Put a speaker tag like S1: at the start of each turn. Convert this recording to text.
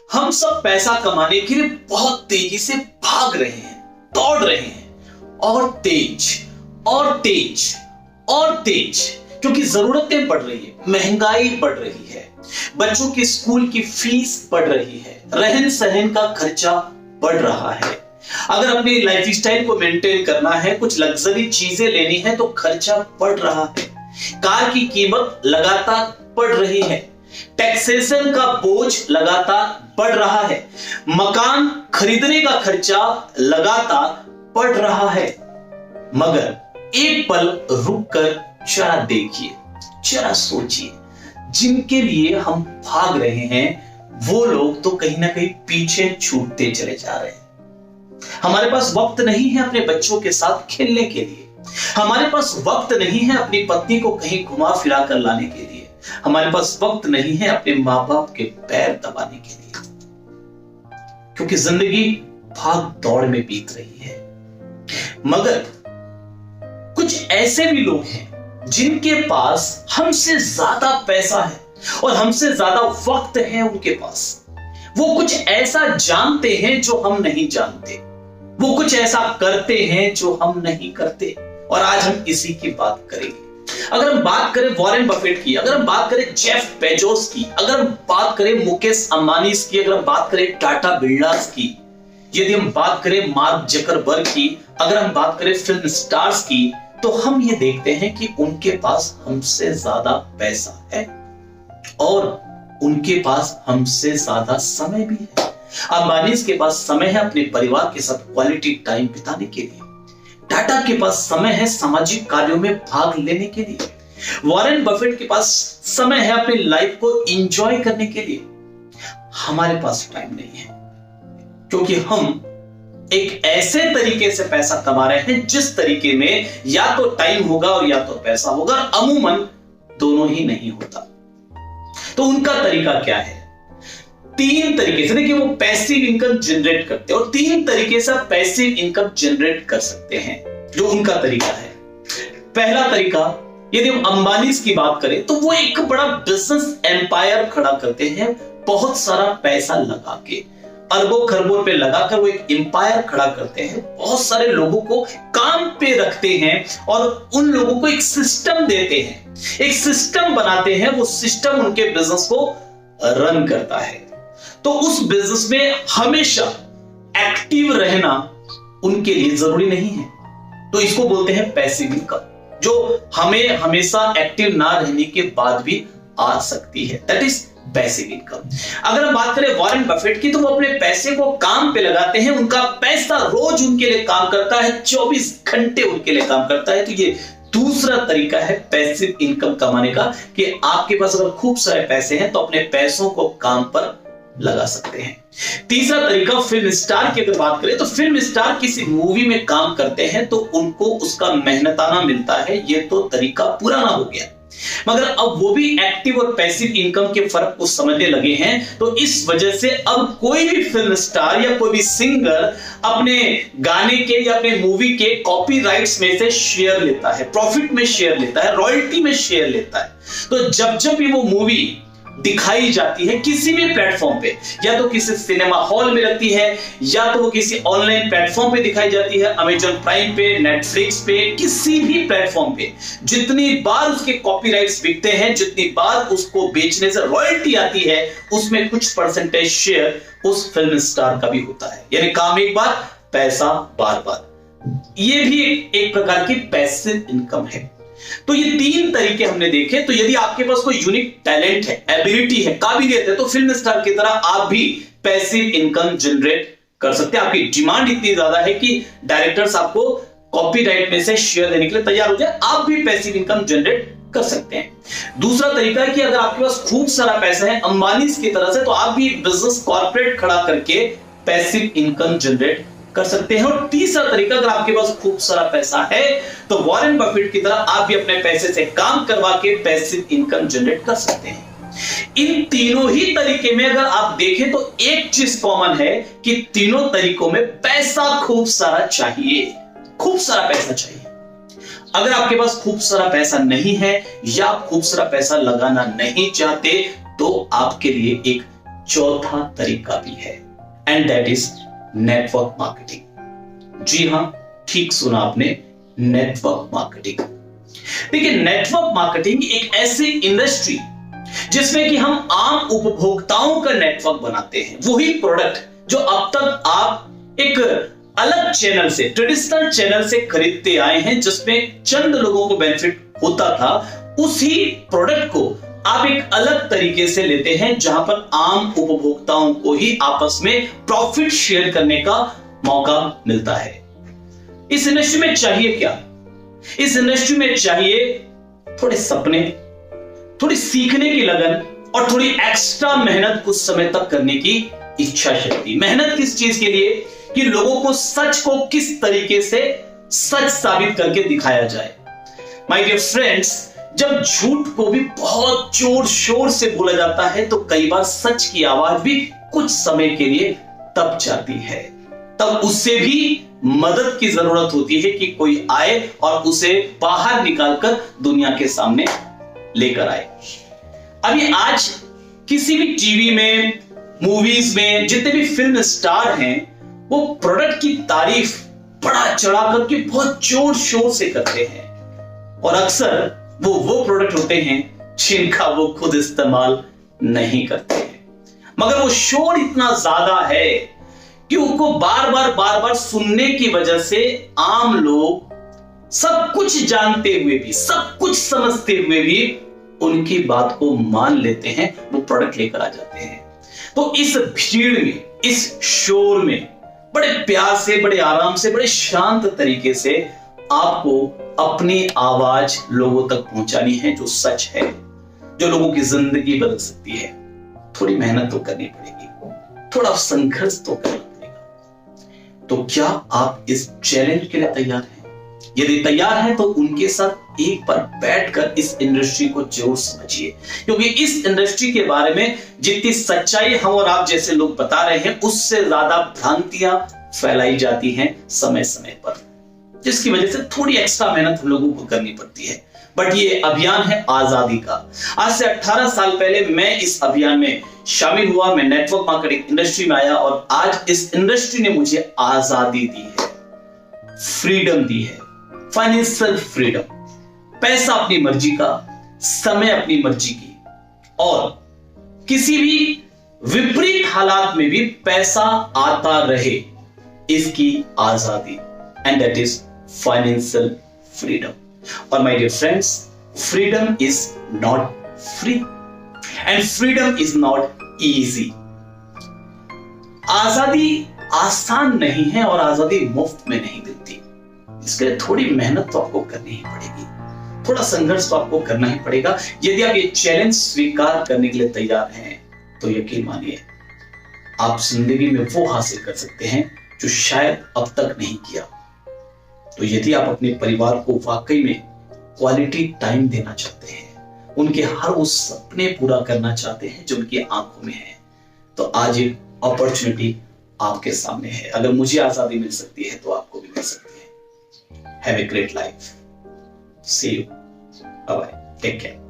S1: हम सब पैसा कमाने के लिए बहुत तेजी से भाग रहे हैं, दौड़ रहे हैं, और तेज और तेज और तेज, क्योंकि जरूरतें बढ़ रही है, महंगाई बढ़ रही है, बच्चों की स्कूल की फीस बढ़ रही है, रहन सहन का खर्चा बढ़ रहा है। अगर अपनी लाइफस्टाइल को मेंटेन करना है, कुछ लग्जरी चीजें लेनी है तो खर्चा बढ़ रहा है। कार की कीमत लगातार बढ़ रही है, टैक्सेशन का बोझ लगातार बढ़ रहा है, मकान खरीदने का खर्चा लगातार बढ़ रहा है। मगर एक पल रुककर जरा देखिए, जरा सोचिए, जिनके लिए हम भाग रहे हैं वो लोग तो कहीं ना कहीं पीछे छूटते चले जा रहे हैं। हमारे पास वक्त नहीं है अपने बच्चों के साथ खेलने के लिए, हमारे पास वक्त नहीं है अपनी पत्नी को कहीं घुमा फिरा कर लाने के लिए, हमारे पास वक्त नहीं है अपने मां बाप के पैर दबाने के लिए, क्योंकि जिंदगी भाग दौड़ में बीत रही है। मगर कुछ ऐसे भी लोग हैं जिनके पास हमसे ज्यादा पैसा है और हमसे ज्यादा वक्त है उनके पास। वो कुछ ऐसा जानते हैं जो हम नहीं जानते, वो कुछ ऐसा करते हैं जो हम नहीं करते, और आज हम इसी की बात करेंगे। अगर हम बात करें वॉरेन बफेट की, अगर हम बात करें जेफ बेजोस की, अगर हम बात करें मुकेश अंबानी की, अगर हम बात करें टाटा बिरलास की, यदि हम बात करें मार्क जकरबर्ग की, अगर हम बात करें फिल्म स्टार्स की, तो हम ये देखते हैं कि उनके पास हमसे ज्यादा पैसा है और उनके पास हमसे ज्यादा समय भी है। अंबानी के पास समय है अपने परिवार के साथ क्वालिटी टाइम बिताने के लिए, टाटा के पास समय है सामाजिक कार्यों में भाग लेने के लिए, वॉरेन बफेट के पास समय है अपनी लाइफ को एंजॉय करने के लिए। हमारे पास टाइम नहीं है, क्योंकि हम एक ऐसे तरीके से पैसा कमा रहे हैं जिस तरीके में या तो टाइम होगा और या तो पैसा होगा, अमूमन दोनों ही नहीं होता। तो उनका तरीका क्या है? 3 तरीके से, देखिए, वो पैसिव इनकम जनरेट करते हैं और 3 तरीके से आप पैसिव इनकम जनरेट कर सकते हैं, जो उनका तरीका है। पहला तरीका, यदि हम अंबानी की बात करें तो वो एक बड़ा बिजनेस एम्पायर खड़ा करते हैं, बहुत सारा पैसा लगा के, अरबों खरबों रुपए लगाकर वो एक एम्पायर खड़ा करते हैं, बहुत सारे लोगों को काम पे रखते हैं और उन लोगों को एक सिस्टम देते हैं, एक सिस्टम बनाते हैं, वो सिस्टम उनके बिजनेस को रन करता है। तो उस बिजनेस में हमेशा एक्टिव रहना उनके लिए जरूरी नहीं है, तो इसको बोलते हैं पैसिव इनकम, जो हमें हमेशा एक्टिव ना रहने के बाद भी आ सकती है, दैट इज पैसिव इनकम। अगर हम बात करें वॉरेन बफेट की, तो वो अपने पैसे को काम पे लगाते हैं, उनका पैसा रोज उनके लिए काम करता है, 24 घंटे उनके लिए काम करता है। तो ये दूसरा तरीका है पैसिव इनकम कमाने का, कि आपके पास अगर खूब सारे पैसे हैं तो अपने पैसों को काम पर लगा सकते हैं। तीसरा तरीका, फिल्म स्टार की अगर बात करें तो फिल्म स्टार किसी मूवी में काम करते हैं तो उनको उसका मेहनताना मिलता है, ये तो तरीका पुराना हो गया। मगर अब वो भी एक्टिव और पैसिव इनकम के फर्क को समझने लगे हैं, तो इस वजह से अब कोई भी फिल्म स्टार या कोई भी सिंगर अपने गाने के या अपने मूवी के कॉपीराइट्स में से शेयर लेता है, प्रॉफिट में शेयर लेता है, रॉयल्टी में शेयर लेता है। तो जब भी वो मूवी दिखाई जाती है किसी भी प्लेटफॉर्म पे, या तो किसी सिनेमा हॉल में लगती है, या तो वो किसी ऑनलाइन प्लेटफॉर्म पे दिखाई जाती है, अमेजॉन प्राइम पे, नेटफ्लिक्स पे, किसी भी प्लेटफॉर्म पे, जितनी बार उसके कॉपीराइट्स बिकते हैं, जितनी बार उसको बेचने से रॉयल्टी आती है, उसमें कुछ परसेंटेज शेयर उस फिल्म स्टार का भी होता है। यानी काम एक बार, पैसा बार बार। ये भी एक प्रकार की पैसिव इनकम है। तो ये 3 तरीके हमने देखे। तो यदि आपके पास कोई यूनिक टैलेंट है, एबिलिटी है, काबिलियत है, तो फिल्म स्टार की तरह आप भी पैसिव इनकम जनरेट कर सकते हैं। आपकी डिमांड इतनी ज्यादा है कि डायरेक्टर्स आपको कॉपीराइट में से शेयर देने के लिए तैयार हो जाए, आप भी पैसिव इनकम जनरेट कर सकते हैं। दूसरा तरीका है कि अगर आपके पास खूब सारा पैसा है अंबानी की तरह से, तो आप भी बिजनेस कॉर्पोरेट खड़ा करके पैसिव इनकम जनरेट कर सकते हैं। और तीसरा तरीका, अगर आपके पास खूब सारा पैसा है तो वॉरेन बफेट की तरह आप भी अपने पैसे से काम करवा के पैसिव इनकम जनरेट कर सकते हैं। इन तीनों ही तरीके में अगर आप देखें तो एक चीज कॉमन है कि तीनों तरीकों में पैसा खूब सारा चाहिए, खूब सारा पैसा चाहिए। अगर आपके पास खूब सारा पैसा नहीं है या आप खूब सारा पैसा लगाना नहीं चाहते, तो आपके लिए एक चौथा तरीका भी है, and that is network marketing. जी हां, ठीक सुना आपने, नेटवर्क मार्केटिंग। देखिए, नेटवर्क मार्केटिंग एक ऐसी इंडस्ट्री जिसमें कि हम आम उपभोक्ताओं का नेटवर्क बनाते हैं। वही प्रोडक्ट जो अब तक आप एक अलग चैनल से, ट्रेडिशनल चैनल से खरीदते आए हैं, जिसमें चंद लोगों को बेनिफिट होता था, उसी प्रोडक्ट को आप एक अलग तरीके से लेते हैं, जहां पर आम उपभोक्ताओं को ही आपस में प्रॉफिट शेयर करने का मौका मिलता है। इस इंडस्ट्री में चाहिए क्या? इस इंडस्ट्री में चाहिए थोड़े सपने, थोड़ी सीखने की लगन और थोड़ी एक्स्ट्रा मेहनत कुछ समय तक करने की इच्छा शक्ति। मेहनत किस चीज के लिए? कि लोगों को सच को किस तरीके से सच साबित करके दिखाया जाए। माय डियर फ्रेंड्स, जब झूठ को भी बहुत जोर शोर से बोला जाता है तो कई बार सच की आवाज भी कुछ समय के लिए दब जाती है। तब उससे भी मदद की जरूरत होती है कि कोई आए और उसे बाहर निकालकर दुनिया के सामने लेकर आए। अभी आज किसी भी टीवी में, मूवीज में जितने भी फिल्म स्टार हैं, वो प्रोडक्ट की तारीफ बड़ा चढ़ा करके बहुत जोर शोर से करते हैं, और अक्सर वो प्रोडक्ट होते हैं जिनका वो खुद इस्तेमाल नहीं करते हैं, मगर वो शोर इतना ज्यादा है कि उनको बार बार सुनने की वजह से आम लोग सब कुछ जानते हुए भी, सब कुछ समझते हुए भी उनकी बात को मान लेते हैं, वो प्रोडक्ट लेकर आ जाते हैं। तो इस भीड़ में, इस शोर में बड़े प्यार से, बड़े आराम से, बड़े शांत तरीके से आपको अपनी आवाज लोगों तक पहुंचानी है, जो सच है, जो लोगों की जिंदगी बदल सकती है। थोड़ी मेहनत तो करनी पड़ेगी, थोड़ा संघर्ष तो करना पड़ेगा। तो क्या आप इस चैलेंज के लिए तैयार हैं? यदि तैयार हैं तो उनके साथ एक बार बैठकर इस इंडस्ट्री को जरूर समझिए, क्योंकि इस इंडस्ट्री के बारे में जितनी सच्चाई हम और आप जैसे लोग बता रहे हैं, उससे ज्यादा भ्रांतियां फैलाई जाती हैं समय समय पर, जिसकी वजह से थोड़ी एक्स्ट्रा मेहनत हम लोगों को करनी पड़ती है। बट ये अभियान है आजादी का। आज से 18 साल पहले मैं इस अभियान में शामिल हुआ, मैं नेटवर्क मार्केटिंग इंडस्ट्री में आया, और आज इस इंडस्ट्री ने मुझे आजादी दी है, फ्रीडम दी है, फाइनेंशियल फ्रीडम, पैसा अपनी मर्जी का, समय अपनी मर्जी की, और किसी भी विपरीत हालात में भी पैसा आता रहे, इसकी आजादी, and that is financial freedom. और my dear friends, freedom is not free and freedom is not easy. आजादी आसान नहीं है और आजादी मुफ्त में नहीं मिलती। इसके लिए थोड़ी मेहनत तो आपको करनी ही पड़ेगी, थोड़ा संघर्ष तो आपको करना ही पड़ेगा। यदि आप ये चैलेंज स्वीकार करने के लिए तैयार हैं तो यकीन मानिए आप जिंदगी में वो हासिल कर सकते हैं जो शायद अब तक नहीं किया। तो यदि आप अपने परिवार को वाकई में क्वालिटी टाइम देना चाहते हैं, उनके हर उस सपने पूरा करना चाहते हैं जो उनकी आंखों में है, तो आज एक अपॉर्चुनिटी आपके सामने है। अगर मुझे आजादी मिल सकती है तो आपको भी मिल सकती है। Have a great life. See you. Bye bye. Take care.